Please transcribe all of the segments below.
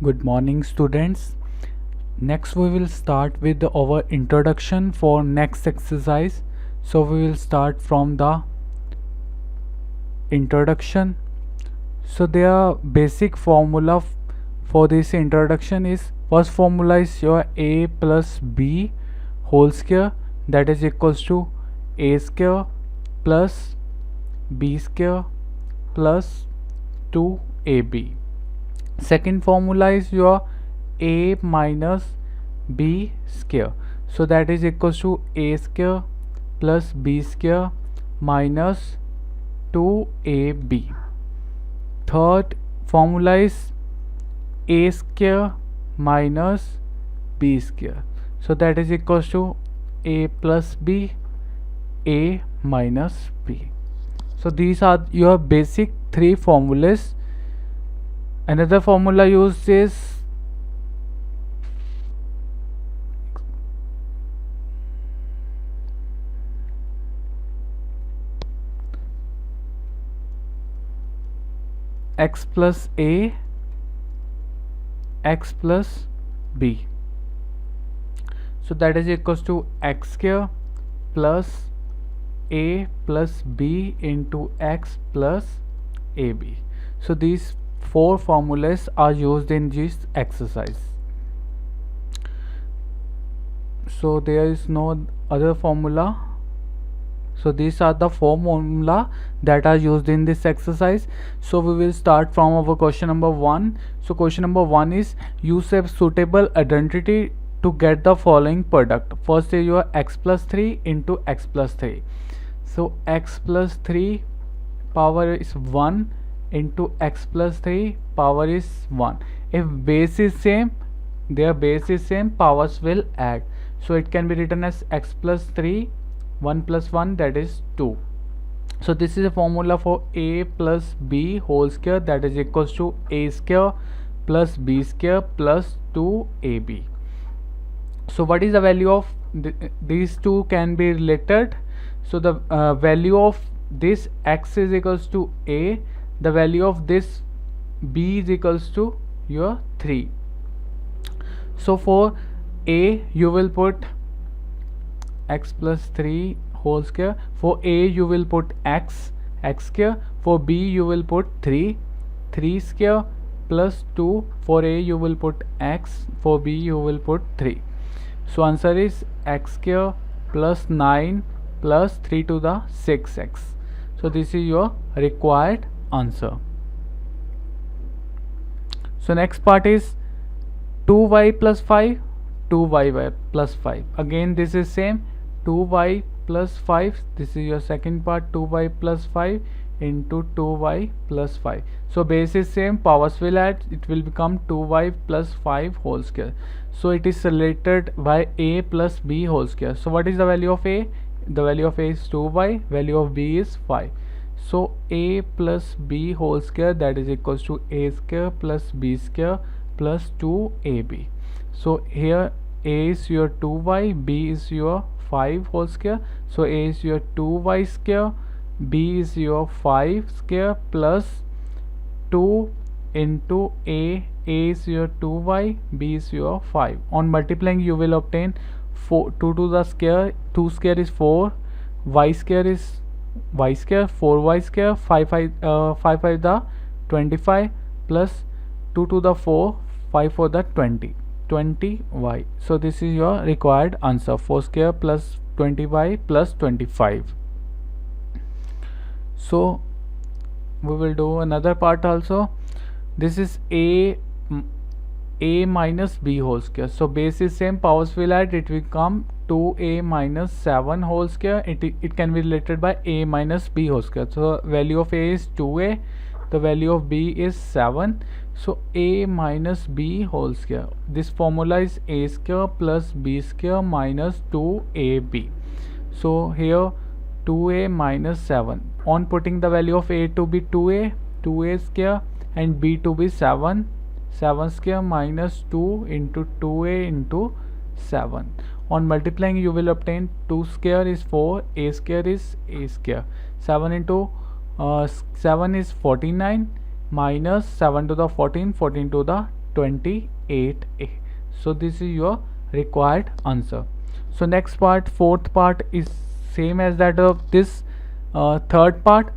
Good morning, students. Next, we will start with our introduction for next exercise. So, we will start from the introduction. So, their basic formula for this introduction is first formula is your a plus b whole square, that is equals to a square plus b square plus 2ab. Second formula is your a minus b square, so that is equals to a square plus b square minus 2ab. Third formula is a square minus b square, so that is equals to a plus b, a minus b. So these are your basic three formulas. Another formula used is x plus a, x plus b. So that is equals to x square plus a plus b into x plus ab. So these four formulas are used in this exercise. So there is no other formula. So these are the four formula that are used in this exercise. So we will start from our question number 1. So question number 1 is use a suitable identity to get the following product. First is your x plus 3 into x plus 3. So x plus 3 power is 1 into x plus 3 power is 1. If base is same, their base is same, powers will add. So it can be written as x plus 3, 1 plus 1, that is 2. So this is a formula for a plus b whole square, that is equals to a square plus b square plus 2ab. So what is the value of these two can be related? So the value of this x is equals to a, the value of this b is equals to your 3. So for a you will put x plus 3 whole square, for a you will put x square, for b you will put 3 square plus 2, for a you will put x, for b you will put 3. So answer is x square plus 9 plus 3 to the 6x. So this is your required answer. So next part is 2y plus 5, 2y plus 5. Again this is same, 2y plus 5, this is your second part, 2y plus 5 into 2y plus 5. So base is same, powers will add, it will become 2y plus 5 whole square. So it is related by a plus b whole square. So what is the value of a? The value of a is 2y, value of b is 5. So a plus b whole square, that is equals to a square plus b square plus 2ab. So here a is your 2y, b is your 5 whole square. So a is your 2y square, b is your 5 square plus 2 into a is your 2y, b is your 5. On multiplying you will obtain 2 to the square, 2 square is 4, y square is y square, 4y square, 5 5 the 25 plus 2 to the 4, 5 for the 20y. So this is your required answer, 4 square plus 20y plus 25. So we will do another part also. This is a minus b whole square. So base is same, powers will add, it will come 2a minus 7 whole square. It can be related by a minus b whole square. So value of a is 2a, the value of b is 7. So a minus b whole square, this formula is a square plus b square minus 2ab. So here 2a minus 7, on putting the value of a to be 2a square and b to be 7 square minus 2 into 2a into 7. On multiplying you will obtain 2 square is 4, a square is a square, 7 into 7 is 49 minus 7 to the 14, 14 to the 28a. So this is your required answer. So next part, fourth part, is same as that of this third part,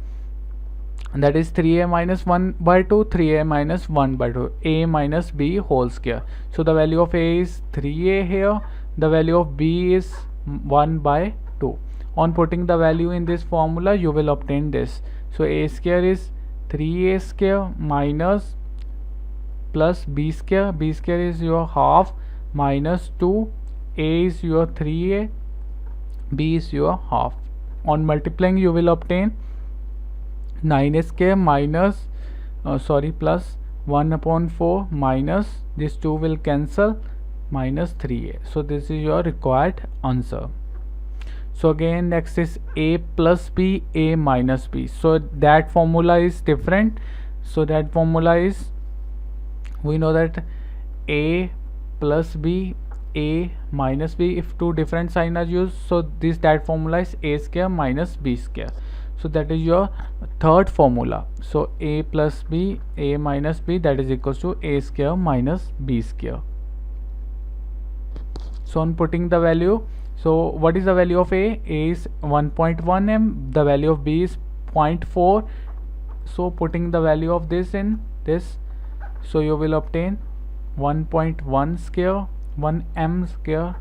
and that is 3a minus 1 by 2, 3a minus 1 by 2, a minus b whole square. So the value of a is 3a here, the value of b is 1 by 2. On putting the value in this formula, you will obtain this. So a square is 3a square minus plus b square. B square is your half minus 2. A is your 3a. B is your half. On multiplying, you will obtain 9a square minus plus 1 upon 4 minus this 2 will cancel minus 3a. So this is your required answer. So again, next is a plus b, a minus b. So that formula is different. So that formula is, we know that a plus b, a minus b, if two different signs are used, so that formula is a square minus b square. So that is your third formula. So a plus b, a minus b, that is equals to a square minus b square. So on putting the value, so what is the value of a? A is 1.1 m, the value of b is 0.4. So putting the value of this in this, so you will obtain 1.1 square, 1 m square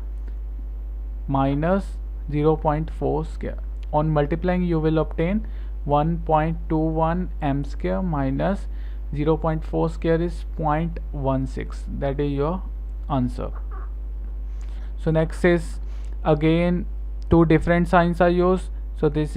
minus 0.4 square. On multiplying, you will obtain 1.21 m square minus 0.4 square is 0.16. That is your answer. So next is, again, two different signs are used. So this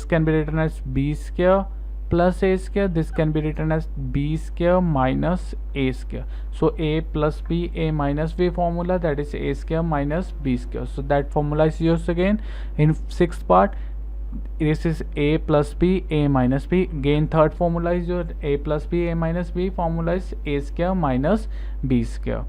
can be written as b square plus a square. This can be written as b square minus a square. So a plus b, a minus b formula, that is a square minus b square. So that formula is used again in sixth part. This is a plus b, a minus b. Again, third formula is your a plus b, a minus b formula is a square minus b square.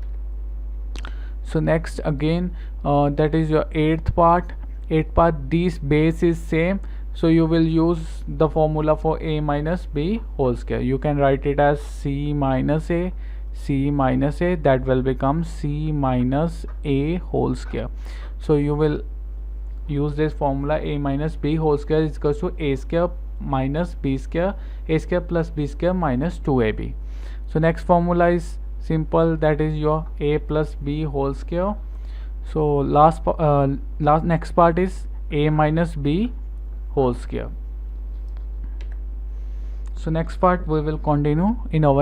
So next, again, that is your eighth part. This base is same, so you will use the formula for a minus b whole square. You can write it as c minus a, that will become c minus a whole square. So you will use this formula, a minus b whole square is equals to a square minus b square, a square plus b square minus 2ab. So next formula is simple, that is your a plus b whole square. So next part is a minus b whole square. So next part we will continue in our